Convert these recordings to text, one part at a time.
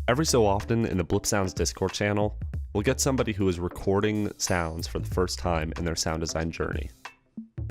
Every so often in the Blipsounds Discord channel, we'll get somebody who is recording sounds for the first time in their sound design journey.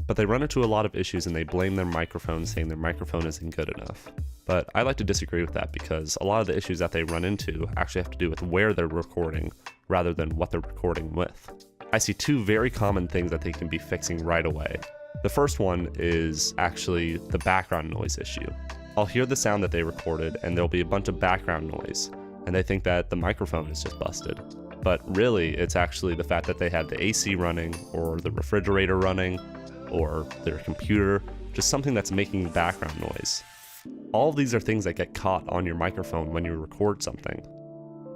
But they run into a lot of issues and they blame their microphone, saying their microphone isn't good enough. But I like to disagree with that because a lot of the issues that they run into actually have to do with where they're recording rather than what they're recording with. I see two very common things that they can be fixing right away. The first one is actually the background noise issue. I'll hear the sound that they recorded and there'll be a bunch of background noise, and they think that the microphone is just busted. But really, it's actually the fact that they have the AC running, or the refrigerator running, or their computer, just something that's making background noise. All of these are things that get caught on your microphone when you record something.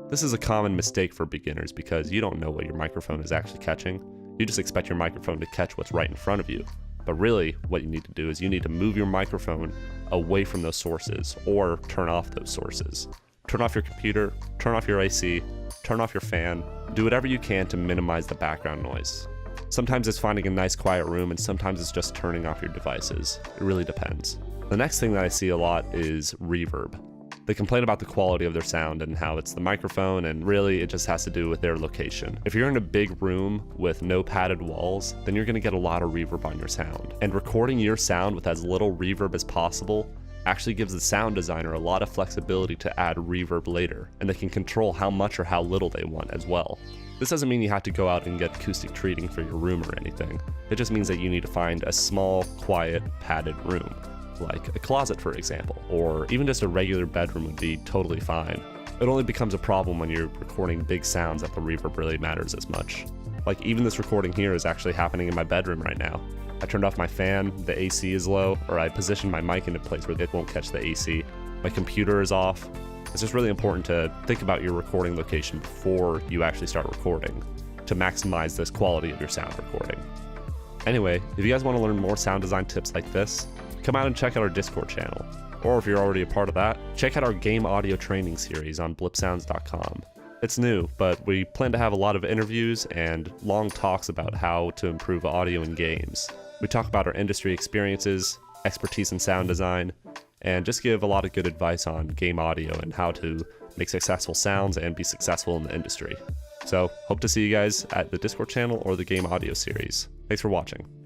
This is a common mistake for beginners because you don't know what your microphone is actually catching. You just expect your microphone to catch what's right in front of you. But really, what you need to do is you need to move your microphone away from those sources, or turn off those sources. Turn off your computer, turn off your AC, turn off your fan, do whatever you can to minimize the background noise. Sometimes it's finding a nice quiet room, and sometimes it's just turning off your devices. It really depends. The next thing that I see a lot is reverb. They complain about the quality of their sound and how it's the microphone, and really it just has to do with their location. If you're in a big room with no padded walls, then you're going to get a lot of reverb on your sound. And recording your sound with as little reverb as possible actually gives the sound designer a lot of flexibility to add reverb later, and they can control how much or how little they want as well. This doesn't mean you have to go out and get acoustic treating for your room or anything. It just means that you need to find a small, quiet, padded room, like a closet for example, or even just a regular bedroom would be totally fine. It only becomes a problem when you're recording big sounds that the reverb really matters as much. Like even this recording here is actually happening in my bedroom right now. I turned off my fan, the AC is low, or I positioned my mic in a place where it won't catch the AC. My computer is off. It's just really important to think about your recording location before you actually start recording to maximize this quality of your sound recording. Anyway, if you guys want to learn more sound design tips like this, come out and check out our Discord channel. Or if you're already a part of that, check out our game audio training series on blipsounds.com. It's new, but we plan to have a lot of interviews and long talks about how to improve audio in games. We talk about our industry experiences, expertise in sound design, and just give a lot of good advice on game audio and how to make successful sounds and be successful in the industry. So, hope to see you guys at the Discord channel or the game audio series. Thanks for watching.